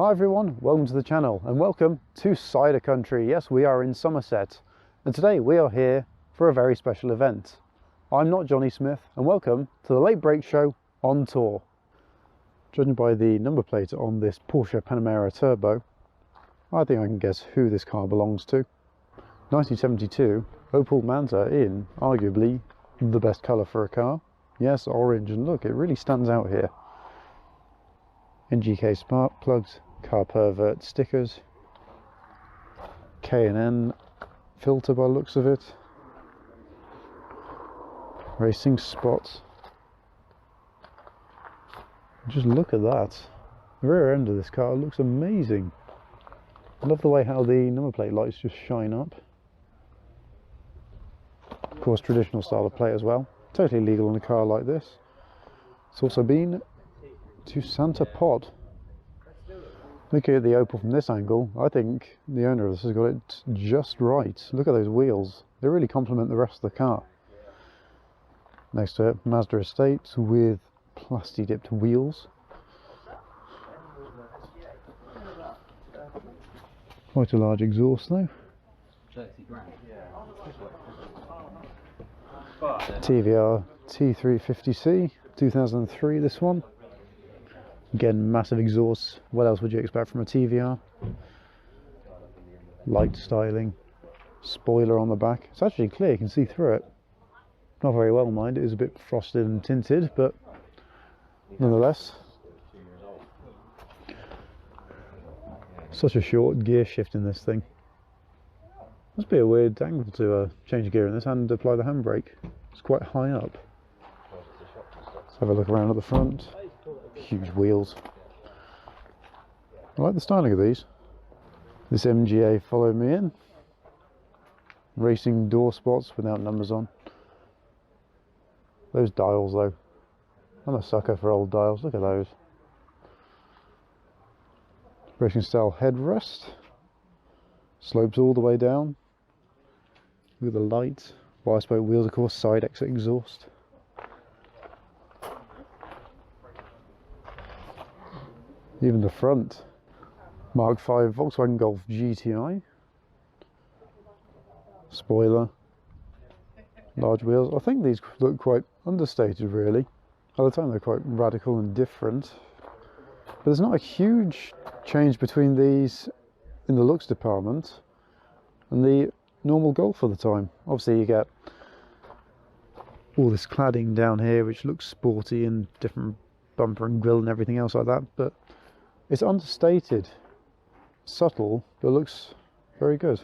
Hi everyone, welcome to the channel and welcome to Cider Country. Yes, we are in Somerset and today we are here for a very special event. I'm not Johnny Smith and welcome to the Late Break Show on tour. Judging by the number plate on this Porsche Panamera Turbo, I think I can guess who this car belongs to. 1972 Opel Manta in arguably the best colour for a car. Yes, orange, and look, it really stands out here. NGK spark plugs, car pervert stickers, K&N filter by the looks of it, racing spots. Just look at that. The rear end of this car looks amazing. I love the way how the number plate lights just shine up. Of course, traditional style of plate as well. Totally legal in a car like this. It's also been to Santa Pod. Looking at the Opel from this angle, I think the owner of this has got it just right. Look at those wheels. They really complement the rest of the car. Next to it, Mazda Estate with plasti dipped wheels. Quite a large exhaust though. 30 grand. Tvr T350c, 2003 this one. Again, massive exhaust. What else would you expect from a TVR? Light styling, spoiler on the back. It's actually clear, you can see through it. Not very well, mind, it is a bit frosted and tinted, but nonetheless. Such a short gear shift in this thing. Must be a weird angle to change gear in this and apply the handbrake. It's quite high up. Let's have a look around at the front. Huge wheels. I like the styling of these. This MGA followed me in. Racing door spots without numbers on. Those dials though. I'm a sucker for old dials, look at those. Racing style headrest. Slopes all the way down. With the light. Wire-spoke wheels, of course, side exit exhaust. Even the front. Mark V Volkswagen Golf GTI. Spoiler. Large wheels. I think these look quite understated really. At the time they're quite radical and different. But there's not a huge change between these in the looks department and the normal Golf of the time. Obviously you get all this cladding down here which looks sporty and different bumper and grille and everything else like that, but it's understated, subtle, but looks very good.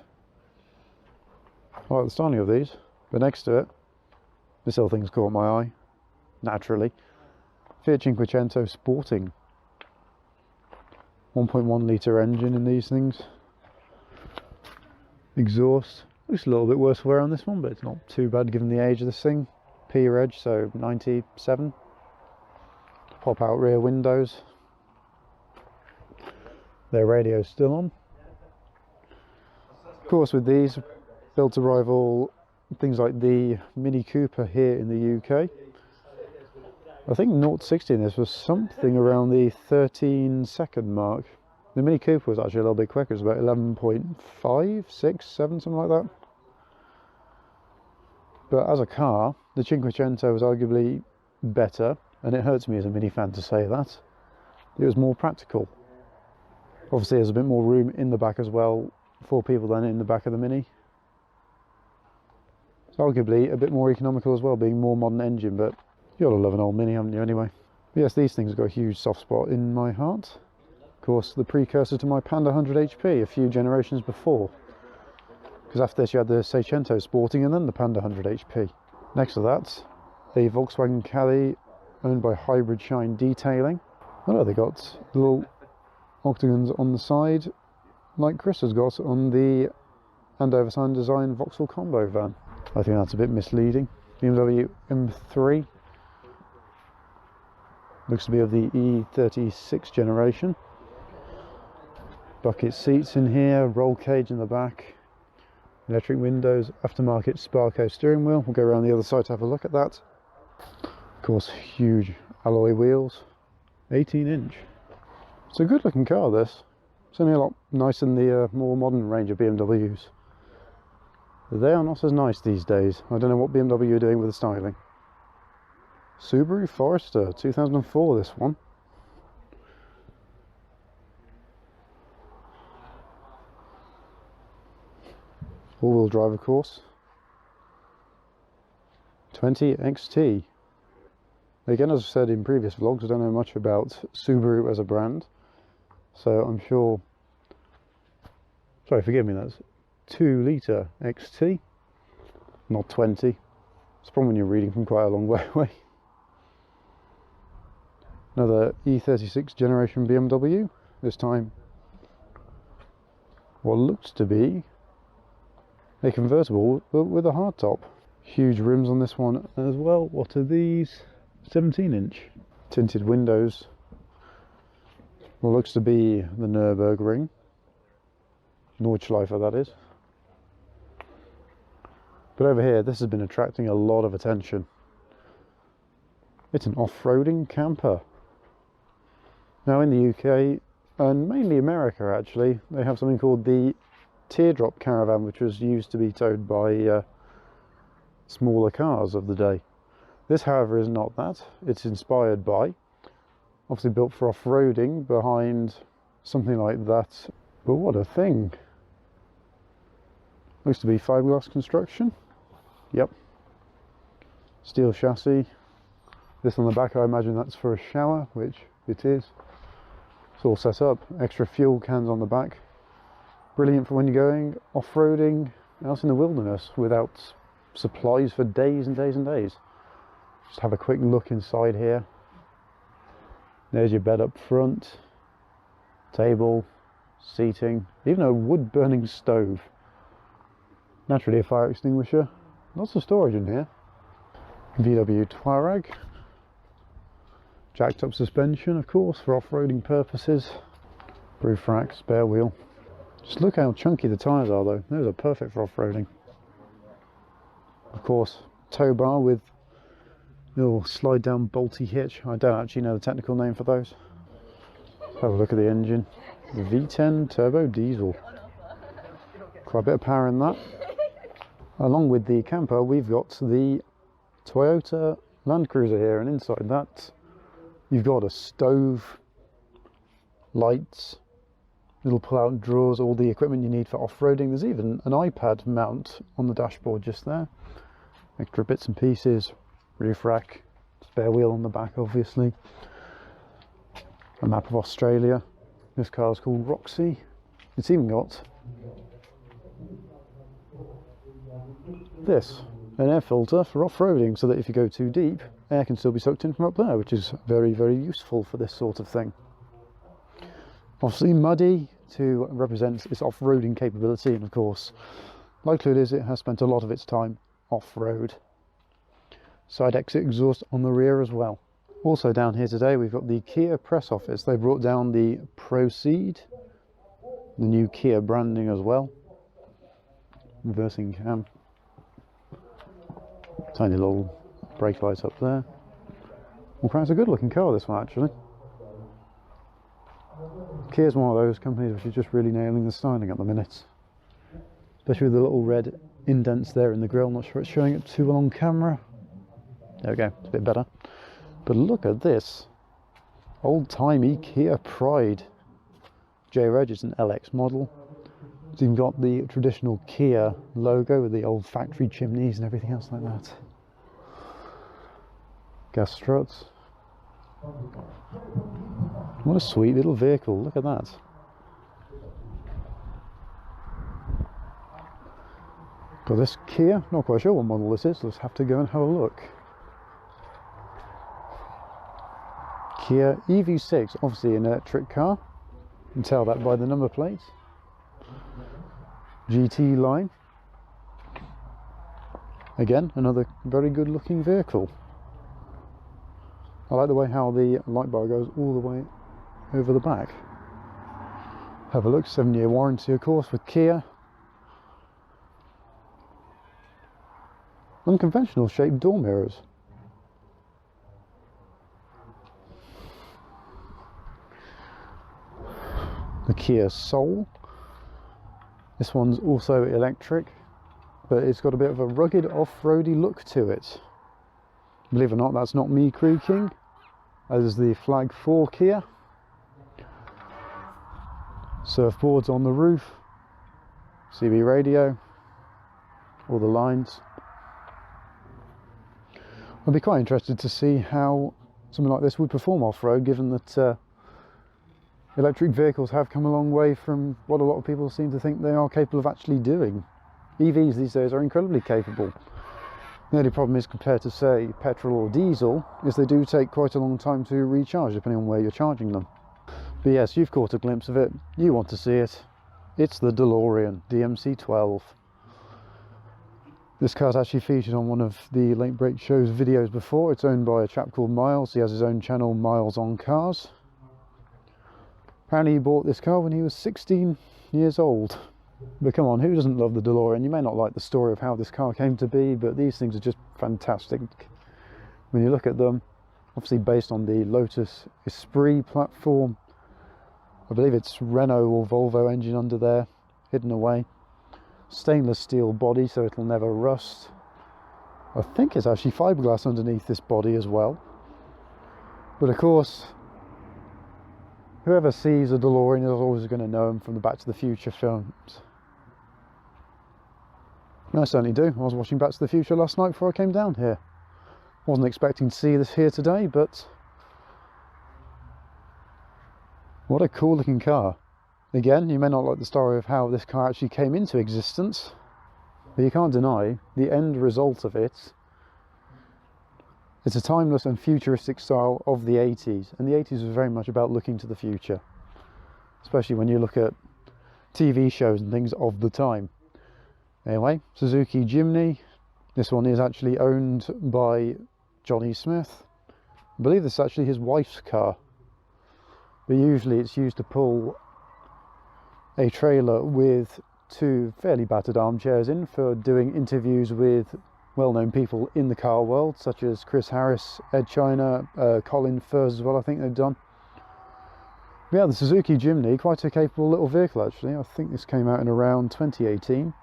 I like the styling of these, but next to it, this whole thing's caught my eye, naturally. Fiat Cinquecento Sporting. 1.1 litre engine in these things. Exhaust. Looks a little bit worse wear on this one, but it's not too bad given the age of this thing. P reg, so 97. Pop out rear windows. Their radio's still on. Of course, with these, built to rival things like the Mini Cooper here in the UK. I think 0-60 in this was something around the 13-second mark. The Mini Cooper was actually a little bit quicker, it was about 11.5, 6, 7, something like that. But as a car, the Cinquecento was arguably better, and it hurts me as a Mini fan to say that. It was more practical. Obviously there's a bit more room in the back as well, 4 people than in the back of the Mini. It's arguably a bit more economical as well, being more modern engine, but you ought to love an old Mini, haven't you, anyway? But yes, these things have got a huge soft spot in my heart. Of course, the precursor to my Panda 100 HP a few generations before. Because after this you had the Seicento Sporting and then the Panda 100 HP. Next to that, a Volkswagen Caddy owned by Hybrid Shine Detailing. Oh, they got little octagons on the side, like Chris has got on the Andover sign design Vauxhall combo van. I think that's a bit misleading. Bmw M3 looks to be of the E36 generation. Bucket seats in here, roll cage in the back, electric windows, aftermarket Sparco steering wheel. We'll go around the other side to have a look at that. Of course, huge alloy wheels, 18-inch. It's a good looking car, this. It's only a lot nicer than the more modern range of BMWs. They are not as nice these days. I don't know what BMW are doing with the styling. Subaru Forester, 2004 this one. All-wheel drive, of course. 20 XT. Again, as I said in previous vlogs, I don't know much about Subaru as a brand, so I'm sure... Sorry, forgive me, that's 2 litre XT, not 20. It's probably when you're reading from quite a long way away. Another E36 generation BMW, this time what looks to be a convertible but with a hardtop. Huge rims on this one as well. What are these? 17-inch. Tinted windows. What looks to be the Nürburgring. Nordschleife, that is. But over here, this has been attracting a lot of attention. It's an off-roading camper. Now in the UK, and mainly America actually, they have something called the Teardrop Caravan, which was used to be towed by smaller cars of the day. This, however, is not that. It's inspired by, obviously built for off-roading behind something like that. But what a thing. Looks to be fiberglass construction. Yep. Steel chassis. This on the back, I imagine that's for a shower, which it is. It's all set up. Extra fuel cans on the back. Brilliant for when you're going off-roading out in the wilderness without supplies for days and days and days. Just have a quick look inside here. There's your bed up front. Table, seating, even a wood-burning stove. Naturally a fire extinguisher. Lots of storage in here. VW Touareg. Jacked up suspension, of course, for off-roading purposes. Roof rack, spare wheel. Just look how chunky the tyres are though. Those are perfect for off-roading. Of course, tow bar with little slide down bolty hitch. I don't actually know the technical name for those. Have a look at the engine. The V10 turbo diesel. Quite a bit of power in that. Along with the camper, we've got the Toyota Land Cruiser here, and inside that you've got a stove, lights, little pull-out drawers, all the equipment you need for off-roading. There's even an iPad mount on the dashboard just there. Extra bits and pieces, roof rack, spare wheel on the back obviously. A map of Australia. This car is called Roxy. It's even got this, an air filter for off-roading, so that if you go too deep, air can still be sucked in from up there, which is very, very useful for this sort of thing. Obviously muddy to represent its off-roading capability, and of course, likelihood is it has spent a lot of its time off-road. Side exit exhaust on the rear as well. Also down here today we've got the Kia press office. They brought down the Proceed, the new Kia branding as well. Reversing cam. Tiny little brake lights up there. Well, quite a good looking car, this one actually. Kia's one of those companies which is just really nailing the styling at the minute. Especially with the little red indents there in the grille. Not sure it's showing it too well on camera. There we go, it's a bit better. But look at this. Old-timey Kia Pride. J-Reg is an LX model. It's even got the traditional Kia logo with the old factory chimneys and everything else like that. Gas struts. What a sweet little vehicle, look at that. Got this Kia, not quite sure what model this is, let's have to go and have a look. Kia EV6, obviously an electric car. You can tell that by the number plate. GT line. Again, another very good looking vehicle. I like the way how the light bar goes all the way over the back. Have a look, 7-year warranty of course with Kia. Unconventional shaped door mirrors. the Kia Soul. This one's also electric, but it's got a bit of a rugged off-roady look to it. Believe it or not, that's not me creaking, as is the Flag 4 Kia. Surfboards on the roof, CB radio, all the lines. I'd be quite interested to see how something like this would perform off-road, given that electric vehicles have come a long way from what a lot of people seem to think they are capable of actually doing. EVs these days are incredibly capable. The only problem is, compared to, say, petrol or diesel, is they do take quite a long time to recharge, depending on where you're charging them. But yes, you've caught a glimpse of it. You want to see it. It's the DeLorean DMC-12. This car's actually featured on one of the Late Break Show's videos before. It's owned by a chap called Miles. He has his own channel, Miles on Cars. Apparently he bought this car when he was 16 years old. But come on, who doesn't love the DeLorean? You may not like the story of how this car came to be, but these things are just fantastic. When you look at them, obviously based on the Lotus Esprit platform. I believe it's Renault or Volvo engine under there, hidden away. Stainless steel body, so it'll never rust. I think it's actually fiberglass underneath this body as well. But of course, whoever sees a DeLorean is always going to know him from the Back to the Future films. I certainly do. I was watching Back to the Future last night before I came down here. Wasn't expecting to see this here today, but what a cool looking car. Again, you may not like the story of how this car actually came into existence, but you can't deny the end result of it. It's a timeless and futuristic style of the 80s, and the 80s was very much about looking to the future, especially when you look at TV shows and things of the time. Anyway, Suzuki Jimny. This one is actually owned by Johnny Smith. I believe this is actually his wife's car, but usually it's used to pull a trailer with two fairly battered armchairs in for doing interviews with well-known people in the car world, such as Chris Harris, Ed China, Colin Furze as well, I think they've done. But yeah, the Suzuki Jimny, quite a capable little vehicle actually. I think this came out in around 2018.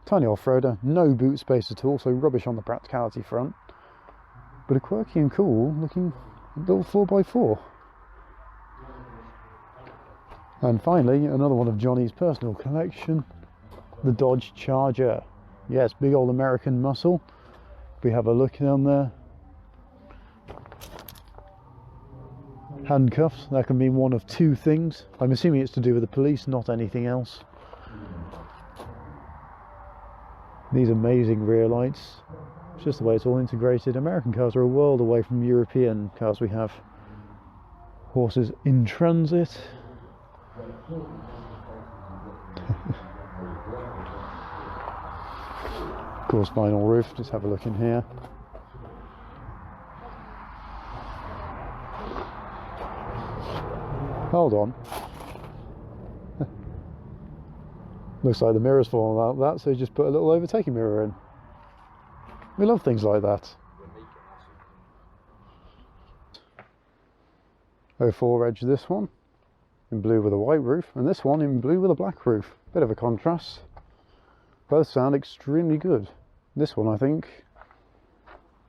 Tiny off-roader, no boot space at all, so rubbish on the practicality front. But a quirky and cool looking little 4x4. And finally, another one of Johnny's personal collection, the Dodge Charger. Yes, big old American muscle. We have a look down there. Handcuffs, that can mean one of two things. I'm assuming it's to do with the police, not anything else. These amazing rear lights. It's just the way it's all integrated. American cars are a world away from European cars. We have horses in transit. Of course, vinyl roof. Just have a look in here. Hold on. Looks like the mirror's fallen out of that, so you just put a little overtaking mirror in. We love things like that. 04 Edge, this one in blue with a white roof, and this one in blue with a black roof. Bit of a contrast. Both sound extremely good. This one, I think,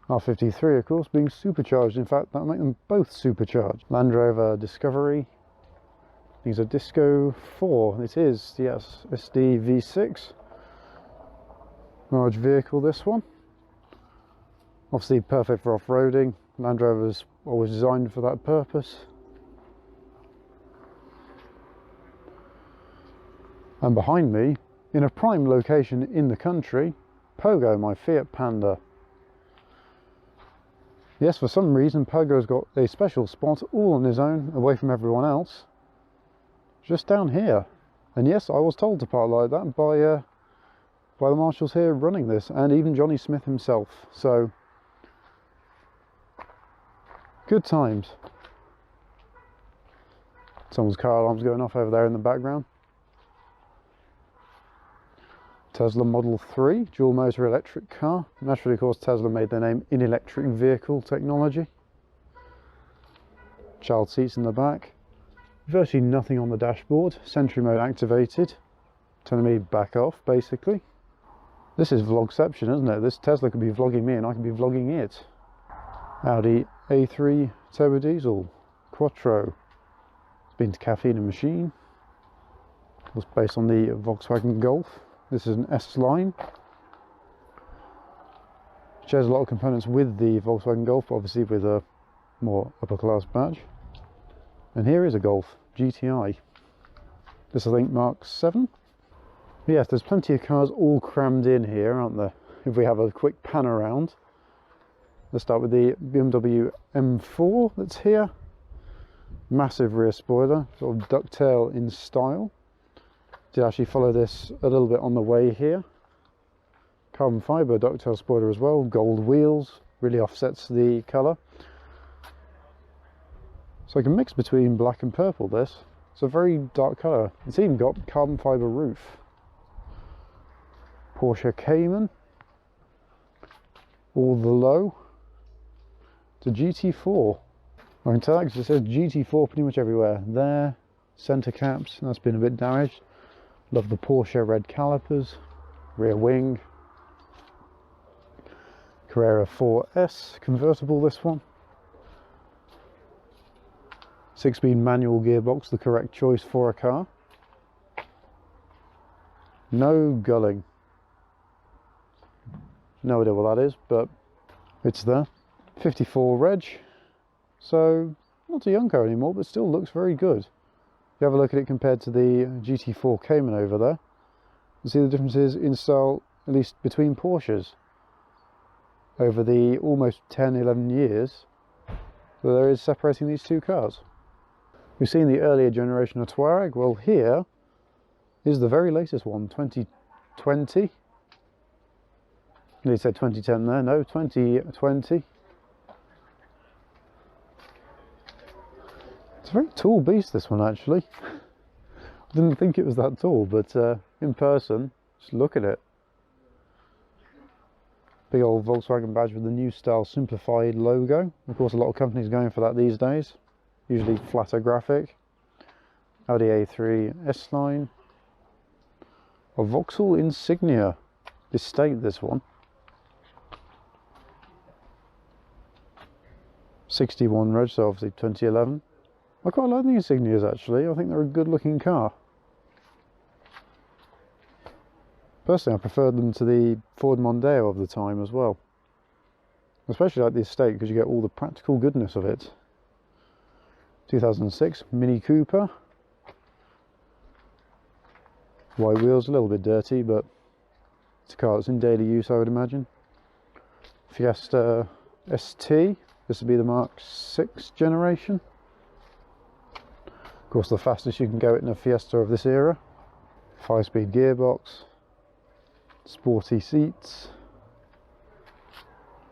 R53 of course, being supercharged. In fact, that'll make them both supercharged. Land Rover Discovery. These are Disco 4. It is, yes, SD V6. Large vehicle, this one. Obviously perfect for off-roading. Land Rover's always designed for that purpose. And behind me, in a prime location in the country, Pogo, my Fiat Panda. Yes, for some reason Pogo's got a special spot all on his own, away from everyone else, just down here. And yes, I was told to park like that by the marshals here running this, and even Johnny Smith himself. So good times. Someone's car alarm's going off over there in the background. Tesla Model 3, dual motor electric car. Naturally, of course, Tesla made their name in electric vehicle technology. Child seats in the back. virtually nothing on the dashboard. Sentry mode activated, telling me back off basically. This is vlogception, isn't it? This Tesla could be vlogging me and I could be vlogging it. Audi A3 turbo diesel Quattro. It's been to Caffeine and Machine. It was based on the Volkswagen Golf. This is an S-Line. Shares a lot of components with the Volkswagen Golf, obviously with a more upper class badge. And here is a Golf GTI. This I think Mark 7. Yes, there's plenty of cars all crammed in here, aren't there? If we have a quick pan around. Let's start with the Bmw M4 that's here. Massive rear spoiler, sort of ducktail in style. Did actually follow this a little bit on the way here. Carbon fibre ducktail spoiler as well, gold wheels, really offsets the colour. So I can mix between black and purple this. It's a very dark colour. It's even got carbon fibre roof. Porsche Cayman. All the low. It's a GT4. I can tell that because it says GT4 pretty much everywhere. There, centre caps, that's been a bit damaged. Love the Porsche red calipers. Rear wing. Carrera 4S, convertible this one. 6-speed manual gearbox, the correct choice for a car. No gulling. No idea what that is, but it's there. 54 reg, so not a young car anymore, but still looks very good. If you have a look at it compared to the GT4 Cayman over there, you see the differences in style, at least between Porsches, over the almost 10-11 years that there is separating these two cars. We've seen the earlier generation of Touareg. Well, here is the very latest one, 2020. They said 2010 there, no, 2020. It's a very tall beast, this one, actually. I didn't think it was that tall, but in person, just look at it. Big old Volkswagen badge with the new style simplified logo. Of course, a lot of companies are going for that these days. Usually flatter graphic. Audi A3 S-Line. A Vauxhall Insignia. Estate, this one. 61 reg, so obviously 2011. I quite like the Insignias actually. I think they're a good looking car. Personally, I preferred them to the Ford Mondeo of the time as well. Especially like the Estate, because you get all the practical goodness of it. 2006 Mini Cooper. White wheels, a little bit dirty, but it's a car that's in daily use, I would imagine. Fiesta ST. This would be the Mark 6 generation. Of course, the fastest you can go in a Fiesta of this era. 5-speed gearbox. Sporty seats.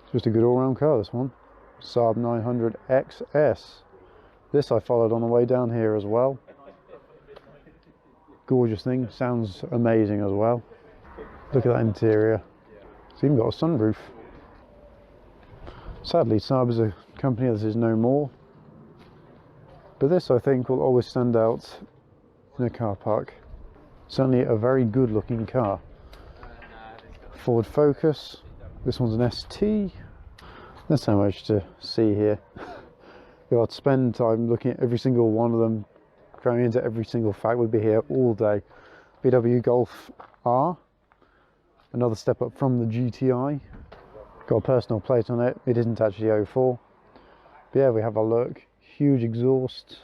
It's just a good all-round car, this one. Saab 900 XS. This I followed on the way down here as well. Gorgeous thing, sounds amazing as well. Look at that interior. It's even got a sunroof. Sadly, Saab is a company that is no more. But this, I think, will always stand out in a car park. Certainly a very good looking car. Ford Focus. This one's an ST. There's so much to see here. If I'd spend time looking at every single one of them, going into every single fact, we'd be here all day. VW Golf R. Another step up from the GTI. Got a personal plate on it. It isn't actually 04. But yeah, we have a look. Huge exhaust,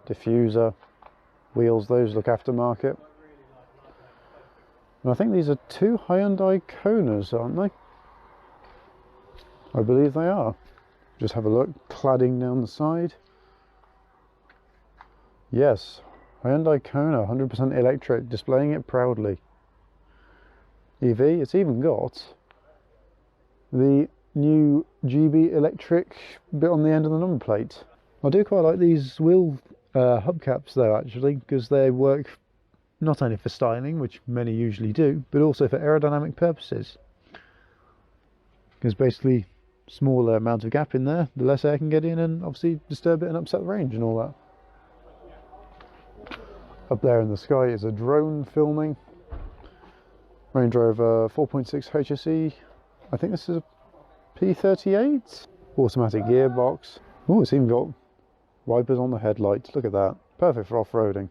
diffuser, wheels, those look aftermarket. And I think these are two Hyundai Konas, aren't they? I believe they are. Just have a look, cladding down the side. Yes, Hyundai Kona, 100% electric, displaying it proudly. EV, it's even got the new GB electric bit on the end of the number plate. I do quite like these wheel hubcaps though, actually, because they work not only for styling, which many usually do, but also for aerodynamic purposes. Because basically, smaller amount of gap in there, the less air can get in and obviously disturb it and upset the range and all that. Up there in the sky is a drone filming. Range Rover 4.6 HSE. I think this is a P38. Automatic gearbox. Oh, it's even got wipers on the headlights. Look at that. Perfect for off-roading.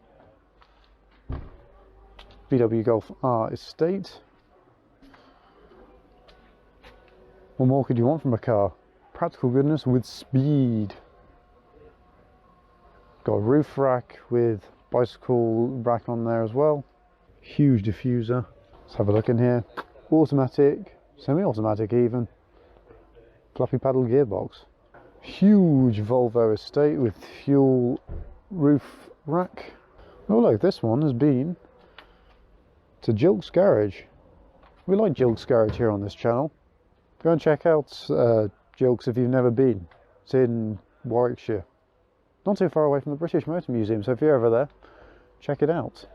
VW Golf R Estate. What more could you want from a car? Practical goodness with speed. Got a roof rack with bicycle rack on there as well. Huge diffuser. Let's have a look in here. Automatic, semi-automatic even. Fluffy paddle gearbox. Huge Volvo estate with fuel roof rack. Oh look, this one has been to Jilk's Garage. We like Jilk's Garage here on this channel. Go and check out Jilk's if you've never been. It's in Warwickshire. Not too far away from the British Motor Museum, so if you're ever there, check it out.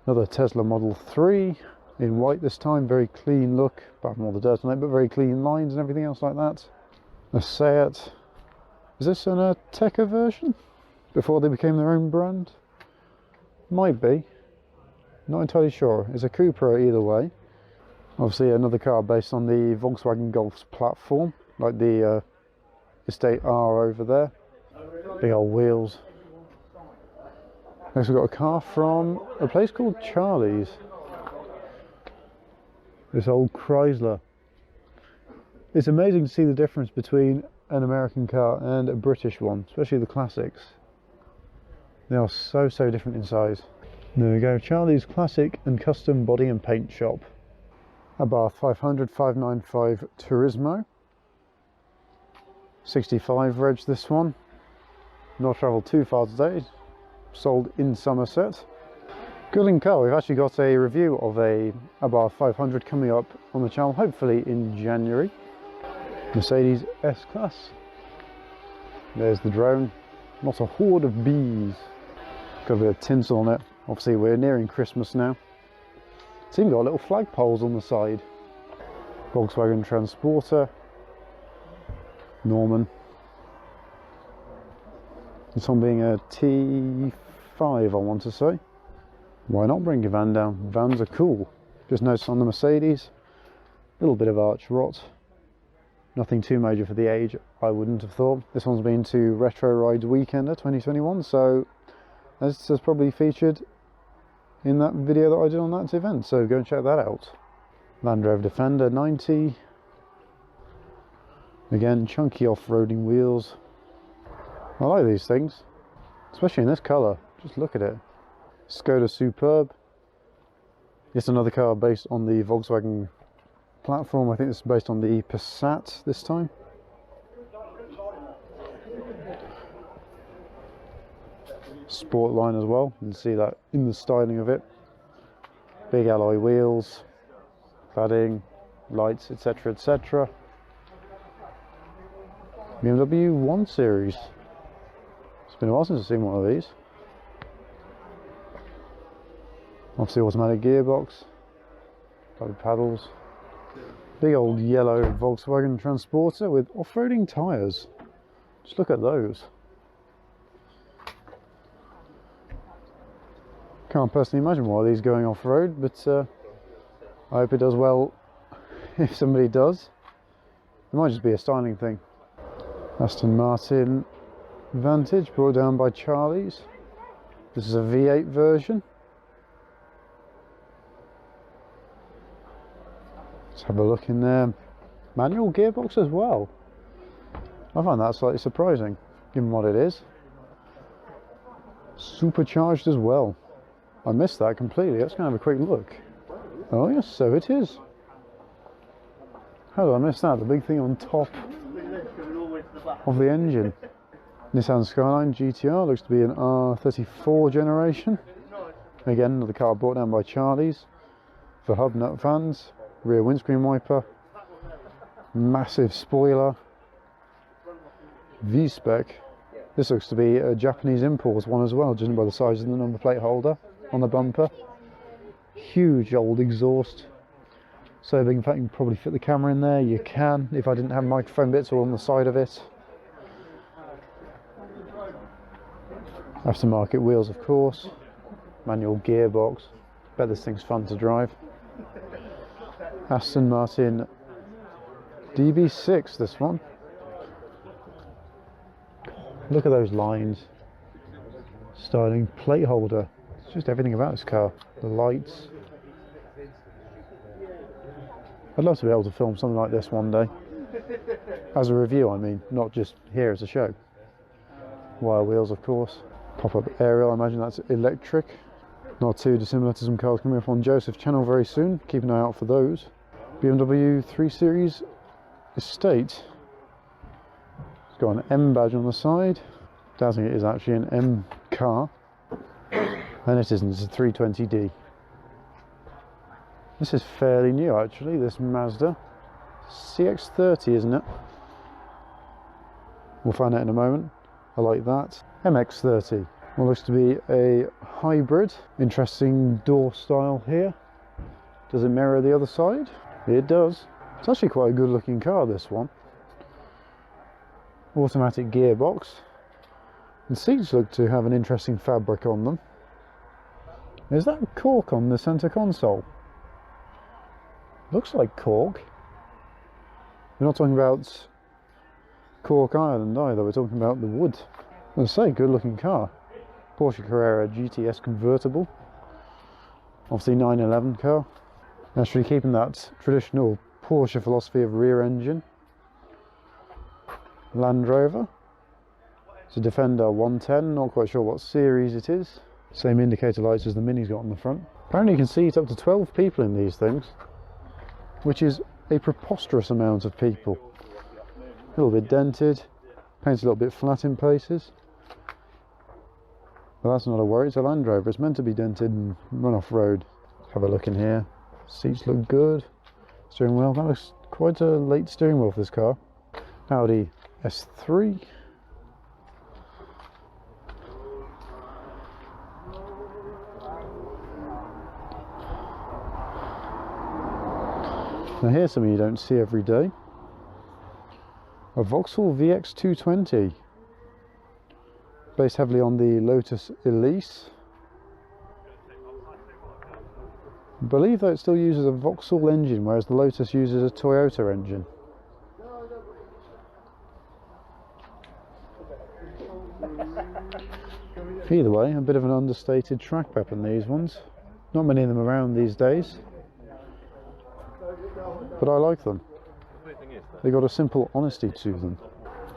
Another Tesla Model 3 in white this time, very clean look, apart from all the dirt on it, but very clean lines and everything else like that. A Seat. Is this an Integra version? Before they became their own brand? Might be. Not entirely sure. It's a Cupra either way. Obviously another car based on the Volkswagen Golf's platform, like the Estate R over there. Big old wheels. Next we've got a car from a place called Charlie's. This old Chrysler. It's amazing to see the difference between an American car and a British one, especially the classics. They are so different in size. There we go, Charlie's Classic and Custom Body and Paint Shop. Abarth 500 595 Turismo. 65 reg this one. Not travelled too far today. Sold in Somerset. Good looking car. We've actually got a review of a Abarth 500 coming up on the channel, hopefully in January. Mercedes S-Class. There's the drone. Not a horde of bees. Got a bit of tinsel on it. Obviously we're nearing Christmas now. It's even got little flagpoles on the side. Volkswagen Transporter. Norman. This one being a T5, I want to say. Why not bring your van down? Vans are cool. Just notice on the Mercedes, a little bit of arch rot. Nothing too major for the age, I wouldn't have thought. This one's been to Retro Rides Weekender 2021, so this is probably featured in that video that I did on that event, so go and check that out. Land Rover Defender 90. Again, chunky off-roading wheels. I like these things, especially in this colour. Just look at it. Skoda Superb. It's another car based on the Volkswagen platform. I think it's based on the Passat this time. Sport line as well. You can see that in the styling of it. Big alloy wheels, cladding, lights, etc, etc. Bmw One Series. It's been a while since I've seen one of these. Obviously automatic gearbox, paddles. Big old yellow Volkswagen Transporter with off-roading tyres. Just look at those. Can't personally imagine why these going off-road, but I hope it does well if somebody does. It might just be a styling thing. Aston Martin Vantage, brought down by Charlie's. This is a V8 version. Let's have a look in there. Manual gearbox as well. I find that slightly surprising, given what it is. Supercharged as well. I missed that completely. Let's go and have a quick look. Oh yes, so it is. How did I miss that? The big thing on top of the engine. Nissan Skyline Gtr, looks to be an R34 generation. Again, another car brought down by Charlie's. For hub nut fans, rear windscreen wiper, massive spoiler, V-spec. This looks to be a Japanese import one as well, judging by the size of the number plate holder on the bumper. Huge old exhaust. So big, in fact you can probably fit the camera in there. You can, if I didn't have microphone bits all on the side of it. Aftermarket wheels, of course. manual gearbox. Bet this thing's fun to drive. Aston Martin Db6, this one. Look at those lines. Styling plate holder. It's just everything about this car. The lights. I'd love to be able to film something like this one day. As a review, I mean, not just here as a show. Wire wheels, of course. Pop-up aerial, I imagine that's electric. Not too dissimilar to some cars coming up on Joseph's channel very soon. Keep an eye out for those. BMW 3 Series Estate. It's got an M badge on the side. Doubting it is actually an M car. And it isn't, it's a 320D. This is fairly new actually, this Mazda. CX-30, isn't it? We'll find out in a moment. I like that. MX-30. What looks to be a hybrid. Interesting door style here. Does it mirror the other side? It does. It's actually quite a good looking car, this one. Automatic gearbox. The seats look to have an interesting fabric on them. Is that cork on the centre console? Looks like cork. We're not talking about Cork Island either, we're talking about the wood. As I say, good looking car. Porsche Carrera GTS convertible. Obviously 911 car. Actually keeping that traditional Porsche philosophy of rear engine. Land Rover. It's a Defender 110, not quite sure what series it is. Same indicator lights as the Mini's got on the front. Apparently you can seat up to 12 people in these things, which is a preposterous amount of people. A little bit dented, paint's a little bit flat in places. But that's not a worry, it's a Land Rover. It's meant to be dented and run off road. Have a look in here. Seats look good. Steering wheel, that looks quite a late steering wheel for this car. Audi S3. Now here's something you don't see every day. A Vauxhall Vx-220. Based heavily on the Lotus Elise. I believe though it still uses a Vauxhall engine, whereas the Lotus uses a Toyota engine. Either way, a bit of an understated track prep on these ones. Not many of them around these days, but I like them. They got a simple honesty to them.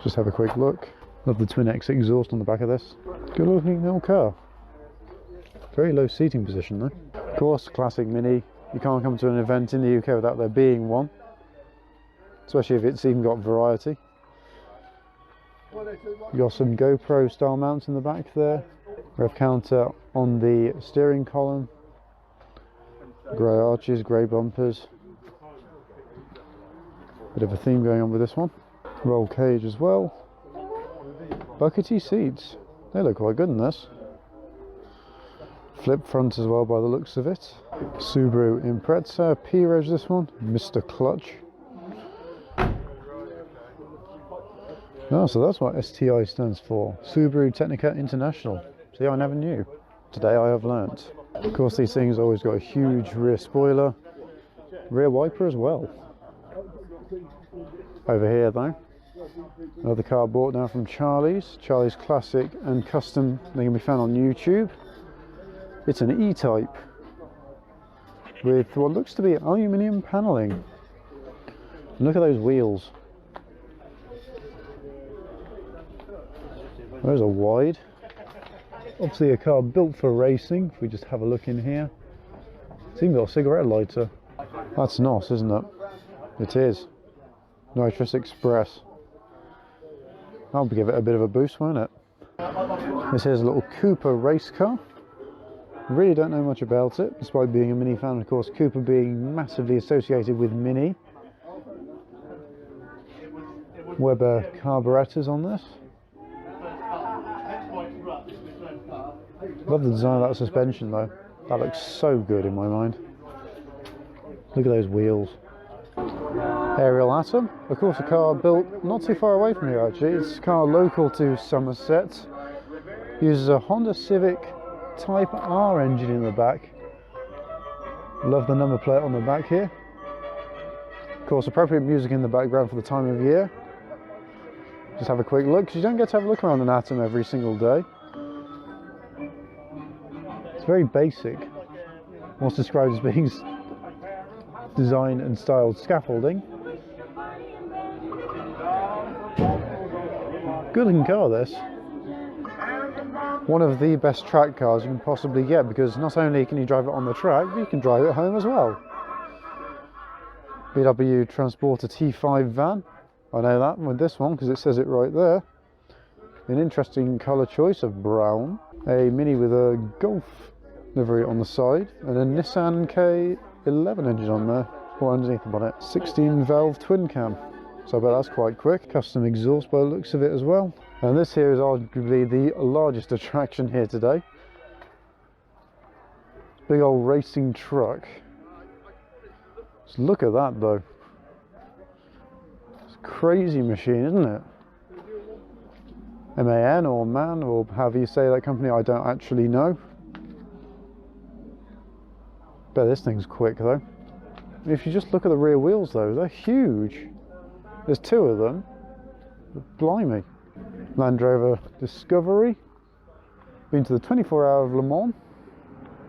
Just have a quick look. Love the twin X exhaust on the back of this. Good looking little car. Very low seating position though. Of course, classic Mini. You can't come to an event in the UK without there being one. Especially if it's even got variety. You've got some GoPro style mounts in the back there. Rev counter on the steering column. Grey arches, grey bumpers. Bit of a theme going on with this one. Roll cage as well. Buckety seats. They look quite good in this. Flip front as well by the looks of it. Subaru Impreza, P-Reg this one. Mr. Clutch. Oh, so that's what STI stands for. Subaru Technica International. See, I never knew. Today I have learnt. Of course, these things always got a huge rear spoiler. Rear wiper as well. Over here though, another car bought now from Charlie's Classic and Custom. They can be found on YouTube. It's an E-Type with what looks to be aluminium panelling. Look at those wheels. Those are wide. Obviously a car built for racing. If we just have a look in here, it's even got a cigarette lighter. That's NOS, isn't it? It is. Nitrous Express. That'll give it a bit of a boost, won't it? This here's a little Cooper race car. Really don't know much about it, despite being a Mini fan. Of course, Cooper being massively associated with Mini. Weber carburetors on this. Love the design of that suspension though. That looks so good in my mind. Look at those wheels. Aerial Atom, of course a car built not too far away from here actually. It's a car local to Somerset. Uses a Honda Civic Type R engine in the back. Love the number plate on the back here. Of course, appropriate music in the background for the time of year. Just have a quick look, because you don't get to have a look around an Atom every single day. It's very basic. What's described as being designed and styled scaffolding. Good looking car, this. One of the best track cars you can possibly get, because not only can you drive it on the track, but you can drive it home as well. Bmw Transporter T5 van. I know that with this one because it says it right there. An interesting colour choice of brown. A Mini with a Golf livery on the side, and a Nissan K11 engine on there, or underneath the bonnet. 16 valve twin cam. So I bet that's quite quick. Custom exhaust by the looks of it as well. And this here is arguably the largest attraction here today. Big old racing truck. Just look at that though. It's a crazy machine, isn't it? MAN or MAN, or however you say that company, I don't actually know. Bet this thing's quick though. If you just look at the rear wheels though, they're huge. There's two of them. Blimey. Land Rover Discovery. Been to the 24-hour of Le Mans.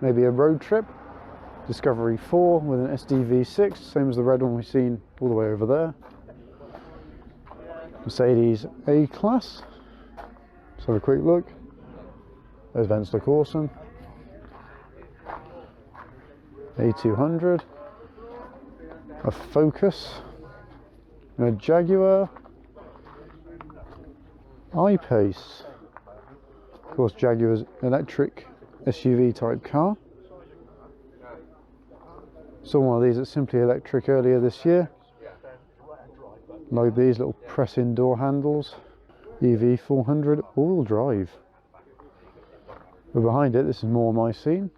Maybe a road trip. Discovery 4 with an Db6, same as the red one we've seen all the way over there. Mercedes A-Class. Let's have a quick look. Those vents look awesome. A200. A Focus. And a Jaguar I-Pace. Of course, Jaguar's electric SUV type car. Saw one of these at Simply Electric earlier this year. Like these little press-in door handles. EV400 all-wheel drive. But behind it, this is more my scene.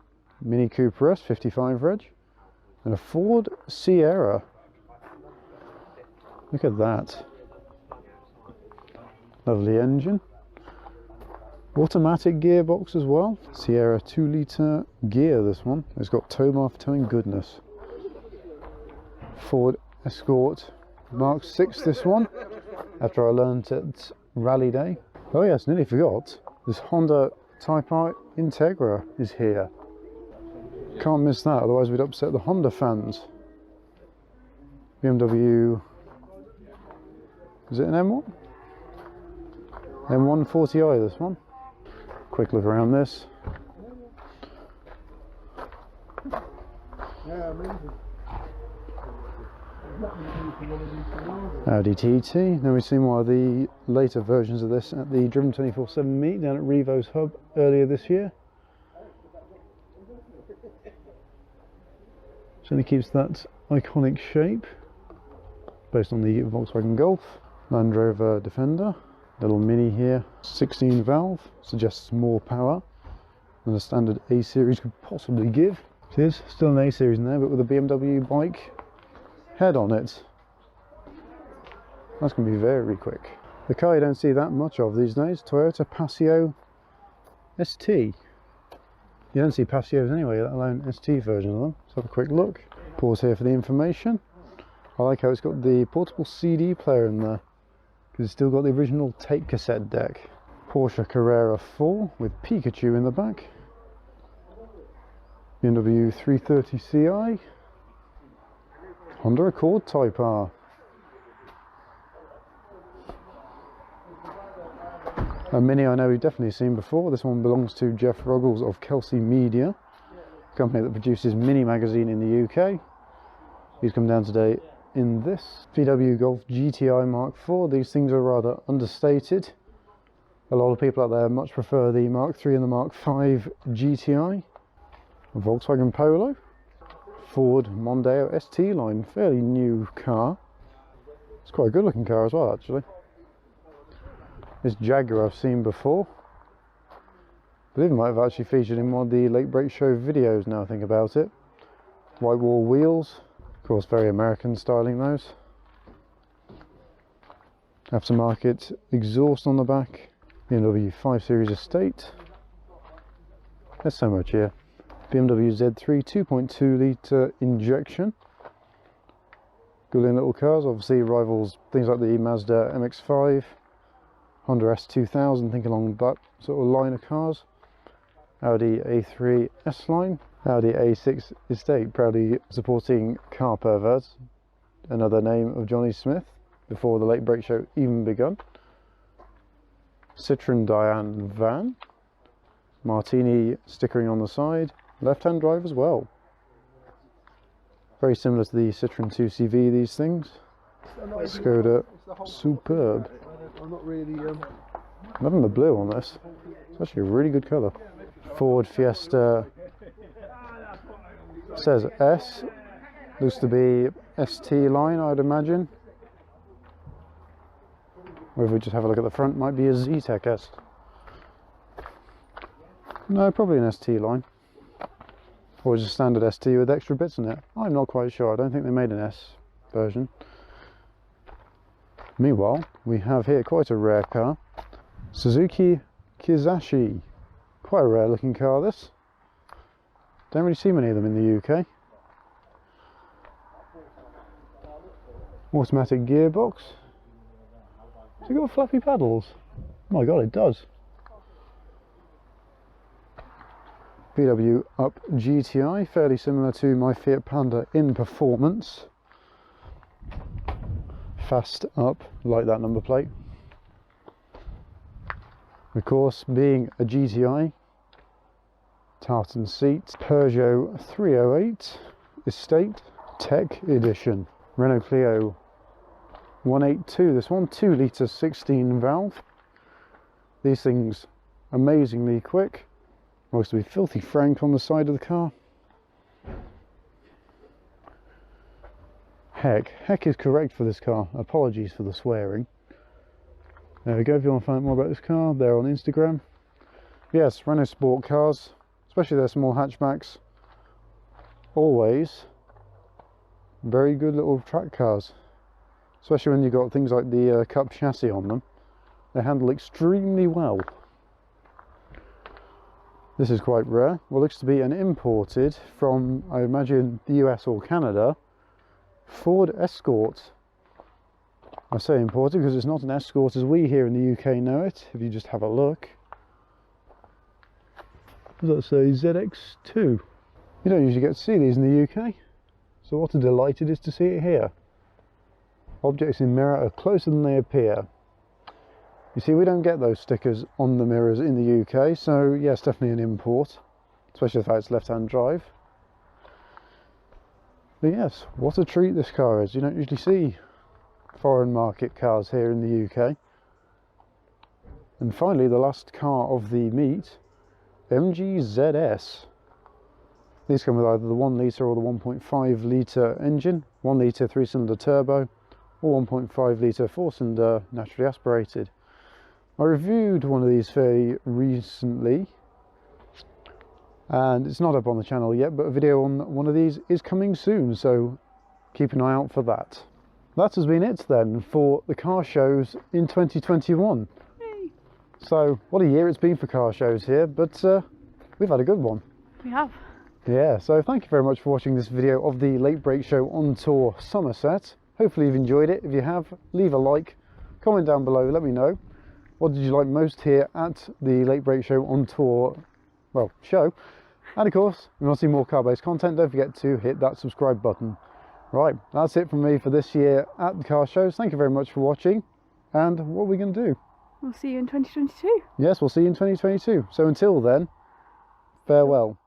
Mini Cooper S 55 reg. And a Ford Sierra. Look at that. Lovely engine. Automatic gearbox as well. Sierra 2-litre gear, this one. It's got tow bar for towing goodness. Ford Escort Mark 6, this one. After I learned at Rally Day. Oh yes, nearly forgot. This Honda Type R Integra is here. Can't miss that, otherwise we'd upset the Honda fans. BMW... Is it an M1? M140i, this one. Quick look around this. Audi TT. Now we've seen one of the later versions of this at the Driven 24/7 meet down at Revo's Hub earlier this year. Certainly keeps that iconic shape, based on the Volkswagen Golf. Land Rover Defender. Little Mini here, 16 valve, suggests more power than a standard A series could possibly give. It is still an A series in there, but with a BMW bike head on it. That's going to be very quick. The car you don't see that much of these days, Toyota Paseo ST. You don't see Paseos anyway, let alone ST version of them. Let's have a quick look. Pause here for the information. I like how it's got the portable CD player in there, because it's still got the original tape cassette deck. Porsche Carrera 4 with Pikachu in the back. Bmw 330ci. Honda Accord Type R. A Mini I know we've definitely seen before. This one belongs to Jeff Ruggles of Kelsey Media, a company that produces Mini magazine in the UK. He's come down today in this VW Golf GTI Mark IV. These things are rather understated. A lot of people out there much prefer the Mark III and the Mark V GTI. A Volkswagen Polo. Ford Mondeo ST line, fairly new car. It's quite a good looking car as well actually. This Jaguar I've seen before. I believe it might have actually featured in one of the Late Break Show videos now I think about it. White wall wheels. Of course, very American styling those. Aftermarket exhaust on the back. BMW 5 Series Estate. There's so much here. Bmw Z3 2.2 litre injection. Good little cars, obviously rivals things like the Mazda MX-5, Honda S2000, think along that sort of line of cars. Audi A3 S-Line, Audi A6 Estate, proudly supporting car perverts, another name of Johnny Smith, before the late break show even begun. Citroen Diane van, Martini stickering on the side, left-hand drive as well. Very similar to the Citroen 2CV, these things. Skoda Superb. I'm loving the blue on this. It's actually a really good colour. Ford Fiesta says S, looks to be ST line, I'd imagine. Or if we just have a look at the front, might be a Z-Tech S. No, probably an ST line. Or just standard ST with extra bits in it. I'm not quite sure. I don't think they made an S version. Meanwhile, we have here quite a rare car. Suzuki Kizashi. Quite a rare looking car, this. Don't really see many of them in the UK. Automatic gearbox. Has it got flappy pedals? Oh my god, it does. VW Up GTI, fairly similar to my Fiat Panda in performance. Fast Up, like that number plate. Of course, being a GTI, tartan seats. Peugeot 308 Estate Tech Edition. Renault Clio 182, this one, 2 litre 16 valve. These things amazingly quick. Looks to be filthy frank on the side of the car. Heck is correct for this car. Apologies for the swearing. There we go, if you want to find out more about this car, they're on Instagram. Yes, Renault sport cars, especially their small hatchbacks, always very good little track cars. Especially when you've got things like the Cup chassis on them. They handle extremely well. This is quite rare. What looks to be an imported from, I imagine, the US or Canada, Ford Escort. I say imported because it's not an Escort as we here in the UK know it, if you just have a look. What does that say? ZX2. You don't usually get to see these in the UK, so what a delight it is to see it here. Objects in mirror are closer than they appear. You see, we don't get those stickers on the mirrors in the UK, so yes, definitely an import, especially the fact it's left-hand drive. But yes, what a treat this car is. You don't usually see foreign market cars here in the UK. And finally, the last car of the meet, MG ZS. These come with either the 1 litre or the 1.5 litre engine, 1 litre 3-cylinder turbo, or 1.5 litre 4-cylinder naturally aspirated. I reviewed one of these fairly recently, and it's not up on the channel yet, but a video on one of these is coming soon, so keep an eye out for that. That has been it then for the car shows in 2021. Yay. So what a year it's been for car shows here, but we've had a good one. We have. Yeah, so thank you very much for watching this video of the late break show on Tour Somerset. Hopefully you've enjoyed it. If you have, leave a like, comment down below, let me know. What did you like most here at the late break show on Tour, well, show? And of course, if you want to see more car-based content, don't forget to hit that subscribe button. Right, that's it from me for this year at the car shows. Thank you very much for watching. And what are we going to do? We'll see you in 2022. Yes, we'll see you in 2022. So until then, farewell.